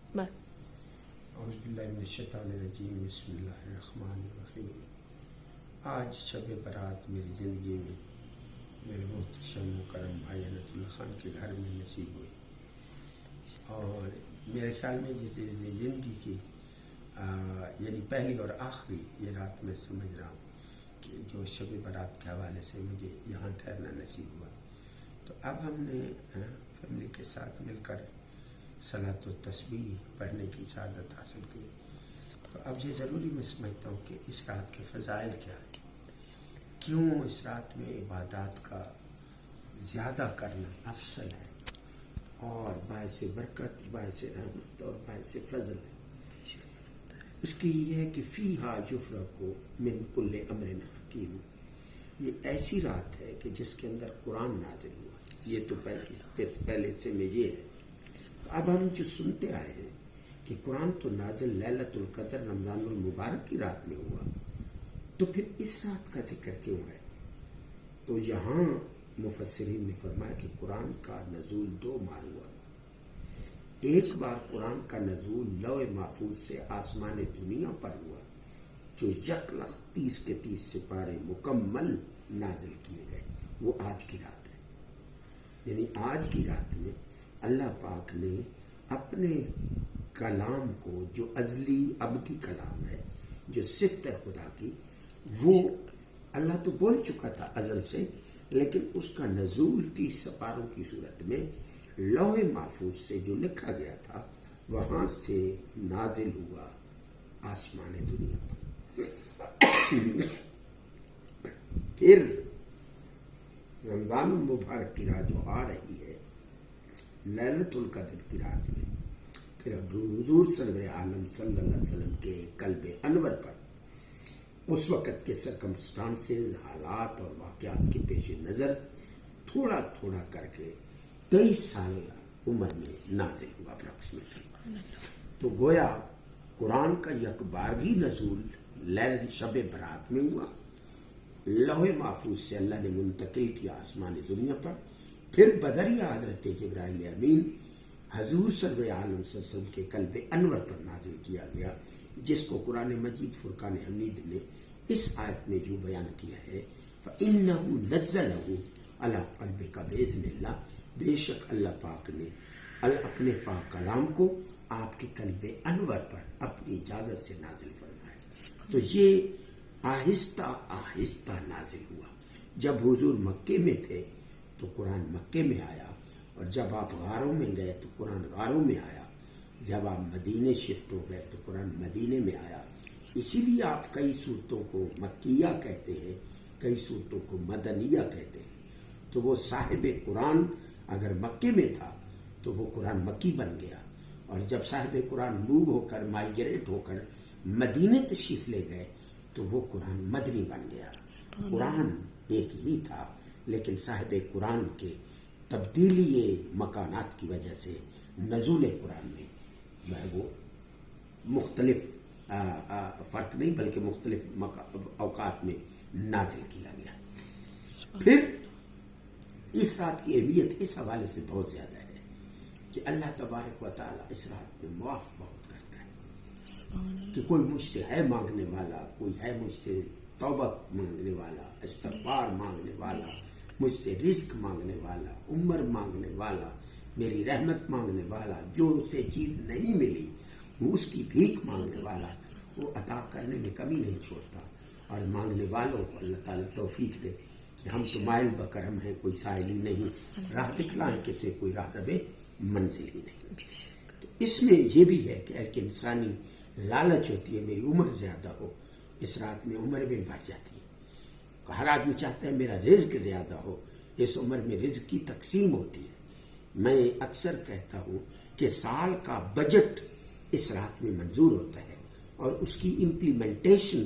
اعوذ باللہ من الشیطان الرجیم، بسم اللہ الرحمن الرحیم۔ آج شب برات میری زندگی میں میرے محتشم مکرم بھائی انت اللہ خان کے گھر میں نصیب ہوئی، اور میرے خیال میں یہ زندگی کی یعنی پہلی اور آخری یہ رات میں سمجھ رہا ہوں کہ جو شب برات کے حوالے سے مجھے یہاں ٹھہرنا نصیب ہوا۔ تو اب ہم نے فیملی کے ساتھ مل کر صلاۃ و تسبیح پڑھنے کی سعادت حاصل کی۔ تو اب یہ ضروری میں سمجھتا ہوں کہ اس رات کے فضائل کیا ہیں، کیوں اس رات میں عبادات کا زیادہ کرنا افضل ہے اور باعث برکت، باعث رحمت اور باعث فضل ہے۔ اس کی یہ ہے کہ فیہا یفرق من کل امر حکیم، یہ ایسی رات ہے کہ جس کے اندر قرآن نازل ہوا۔ یہ تو پہلے سے میں یہ ہے۔ اب ہم جو سنتے آئے ہیں کہ قرآن تو نازل لیلۃ القدر رمضان المبارک کی رات میں ہوا، تو پھر اس رات کا ذکر کیوں ہے؟ تو یہاں مفسرین نے فرمایا کہ قرآن کا نزول دو بار ہوا۔ ایک بار قرآن کا نزول لوح محفوظ سے آسمان دنیا پر ہوا، جو 1,30,000 کے 30 سپارے مکمل نازل کیے گئے، وہ آج کی رات ہے۔ یعنی آج کی رات میں اللہ پاک نے اپنے کلام کو، جو ازلی ابدی کلام ہے، جو صفت ہے خدا کی، وہ اللہ تو بول چکا تھا ازل سے، لیکن اس کا نزول 30 سپاروں کی صورت میں لوح محفوظ سے جو لکھا گیا تھا وہاں سے نازل ہوا آسمان دنیا پر۔ پھر رمضان المبارک کی رات جو آ رہی ہے لیلۃ القدر کی رات میں، پھر حضور سرور عالم صلی اللہ علیہ وسلم کے قلب انور پر اس وقت کے سرکمسٹانسز، حالات اور واقعات کے پیش نظر تھوڑا تھوڑا کر کے 23 سال عمر میں نازل ہوا اپروکسیمیٹلی۔ تو گویا قرآن کا یک بارگی نزول لیلۃ شب برات میں ہوا، لوح محفوظ سے اللہ نے منتقل کیا آسمان دنیا پر، پھر بدریہ حضرت جبرائیل امین حضور صلی اللہ علیہ وسلم کے قلب انور پر نازل کیا گیا، جس کو قرآن مجید فرقان حمید نے اس آیت میں جو بیان کیا ہے، فَإِنَّهُ نَزَّلَهُ عَلَىٰ قَلْبِكَ بِإِذْنِ اللَّهِ، بے شک اللہ پاک نے اپنے پاک کلام کو آپ کے قلب انور پر اپنی اجازت سے نازل فرمایا۔ تو یہ آہستہ آہستہ نازل ہوا۔ جب حضور مکے میں تھے تو قرآن مکے میں آیا، اور جب آپ غاروں میں گئے تو قرآن غاروں میں آیا، جب آپ مدینے شفٹ ہو گئے تو قرآن مدینے میں آیا۔ اسی لیے آپ کئی صورتوں کو مکیہ کہتے ہیں، کئی صورتوں کو مدنیہ کہتے ہیں۔ تو وہ صاحب قرآن اگر مکے میں تھا تو وہ قرآن مکی بن گیا، اور جب صاحب قرآن موو ہو کر، مائیگریٹ ہو کر مدینے تشریف لے گئے تو وہ قرآن مدنی بن گیا۔ قرآن ایک ہی تھا، لیکن صاحب قرآن کے تبدیلی مکانات کی وجہ سے نزول قرآن میں وہ مختلف فرق نہیں بلکہ مختلف اوقات میں نازل کیا گیا۔ پھر اس رات کی اہمیت اس حوالے سے بہت زیادہ ہے کہ اللہ تبارک و تعالیٰ اس رات میں معاف بہت کرتا ہے، کہ کوئی مجھ سے ہے مانگنے والا، کوئی ہے مجھ سے توبہ مانگنے والا، استغفار مانگنے والا، مجھ سے رزق مانگنے والا، عمر مانگنے والا، میری رحمت مانگنے والا، جو اسے چیز نہیں ملی وہ اس کی بھیک مانگنے والا، وہ عطا کرنے میں کمی نہیں چھوڑتا۔ اور مانگنے والوں کو اللہ تعالیٰ توفیق دے کہ ہم تو مائل بکرم ہیں، کوئی سائل ہی نہیں، راہ دکھلائیں کسے کوئی راہ رب منزل ہی نہیں۔ تو اس میں یہ بھی ہے کہ ایک انسانی لالچ ہوتی ہے، میری عمر زیادہ ہو، اس رات میں عمر میں بڑھ جاتی ہے۔ ہر آدمی چاہتا ہے میرا رزق زیادہ ہو، اس عمر میں رزق کی تقسیم ہوتی ہے۔ میں اکثر کہتا ہوں کہ سال کا بجٹ اس رات میں منظور ہوتا ہے، اور اس کی امپلیمنٹیشن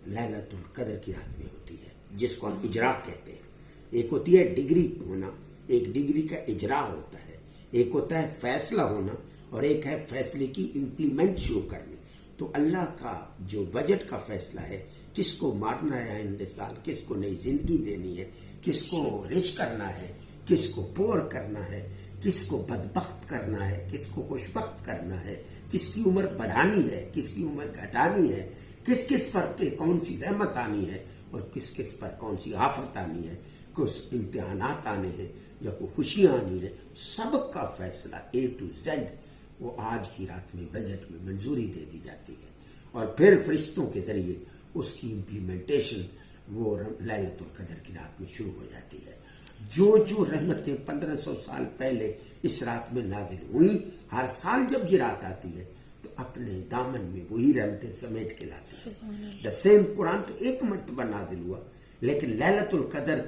لیلۃ القدر کی رات میں ہوتی ہے، جس کو ہم اجرا کہتے ہیں۔ ایک ہوتی ہے ڈگری ہونا، ایک ڈگری کا اجرا ہوتا ہے، ایک ہوتا ہے فیصلہ ہونا، اور ایک ہے فیصلے کی امپلیمنٹ شروع کرنی۔ تو اللہ کا جو بجٹ کا فیصلہ ہے، کس کو مارنا ہے آئندہ سال، کس کو نئی زندگی دینی ہے، کس کو رچ کرنا ہے، کس کو پور کرنا ہے، کس کو بدبخت کرنا ہے، کس کو خوشبخت کرنا ہے، کس کی عمر بڑھانی ہے، کس کی عمر گھٹانی ہے، کس کس پر کے کون سی رحمت آنی ہے اور کس کس پر کون سی آفت آنی ہے، کچھ امتحانات آنے ہیں یا کوئی خوشیاں آنی ہے، سب کا فیصلہ A to Z وہ آج کی رات میں بجٹ میں منظوری دے دی جاتی ہے، اور پھر فرشتوں کے ذریعے اس کی امپلیمنٹیشن وہ لیلۃ القدر کی رات میں شروع ہو جاتی ہے۔ جو رحمتیں 1500 سال پہلے اس رات میں نازل ہوئیں، ہر سال جب یہ رات آتی ہے تو اپنے دامن میں وہی رحمتیں سمیٹ کے لاتی ہے۔ دا سیم قرآن تو ایک مرتبہ نازل ہوا، لیکن لیلۃ القدر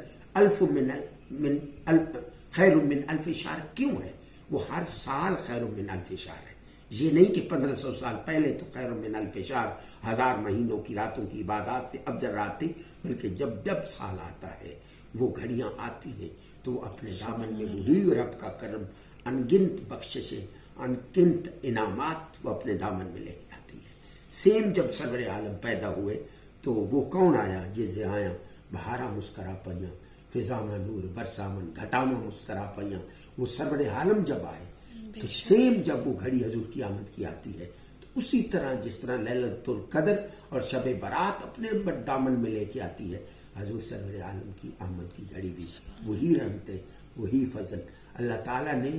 خیر من الف شہر کیوں ہے؟ وہ ہر سال خیر من الف شہر ہے، یہ نہیں کہ 1500 سال پہلے تو خیر من الف شہر 1000 مہینوں کی راتوں کی عبادات سے افضل رات تھی، بلکہ جب جب سال آتا ہے وہ گھڑیاں آتی ہیں تو وہ اپنے دامن میں وہی رب کا کرم، انگنت بخششیں، انگنت انعامات وہ اپنے دامن میں لے کے آتی ہے۔ سیم جب سرور عالم پیدا ہوئے تو وہ کون آیا؟ جیسے آیا بہارا مسکرا پئیاں، فضامہ نور برسامن گھٹامہ مسکرا پئیاں، وہ سرور عالم جب آئے تو سیم جب وہ گھڑی حضور کی آمد کی آتی ہے تو اسی طرح جس طرح لیلۃ القدر اور شب برات اپنے دامن میں لے کے آتی ہے، حضور سرور عالم کی آمد کی گھڑی بھی وہی رحمتیں، وہی فضل اللہ تعالیٰ نے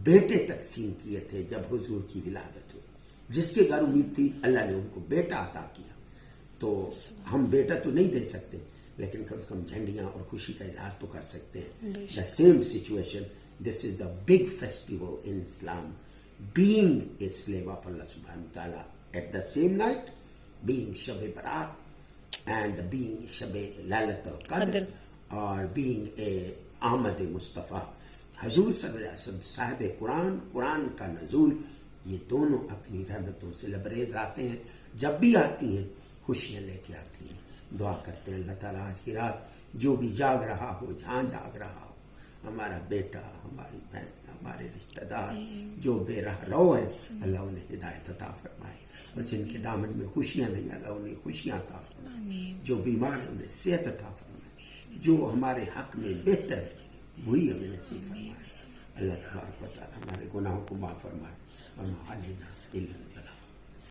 بیٹے تقسیم کیے تھے جب حضور کی ولادت ہوئی۔ جس کے گھر امید تھی اللہ نے ان کو بیٹا عطا کیا، تو ہم بیٹا تو نہیں دے سکتے لیکن کم سے کم جھنڈیاں اور خوشی کا اظہار تو کر سکتے ہیں۔ The same situation, this is the big festival in Islam, being a slave of Allah subhanahu wa ta'ala at the same night, being Shab Barat and being Shab Lalat al-Qadr اور being a آمد مصطفیٰ، حضور صلی اللہ علیہ وسلم صاحب قرآن، قرآن کا نزول، یہ دونوں اپنی رحمتوں سے لبریز آتے ہیں، جب بھی آتی ہیں خوشیاں لے کے آتی ہیں۔ دعا کرتے ہیں اللہ تعالیٰ آج کی رات جو بھی جاگ رہا ہو، جہاں جاگ رہا ہو، ہمارا بیٹا، ہماری بہن، ہمارے رشتہ دار جو بے راہ رو ہیں، اللہ انہیں ہدایت عطا فرمائے، اور جن کے دامن میں خوشیاں نہیں اللہ انہیں خوشیاں عطا فرمائے، جو بیمار ہیں انہیں صحت عطا فرمائے، جو ہمارے حق میں بہتر ہے وہی ہمیں نصیب فرمائے۔ اللہ تبارک و تعالیٰ ہمارے گناہوں کو معاف فرمائے، اور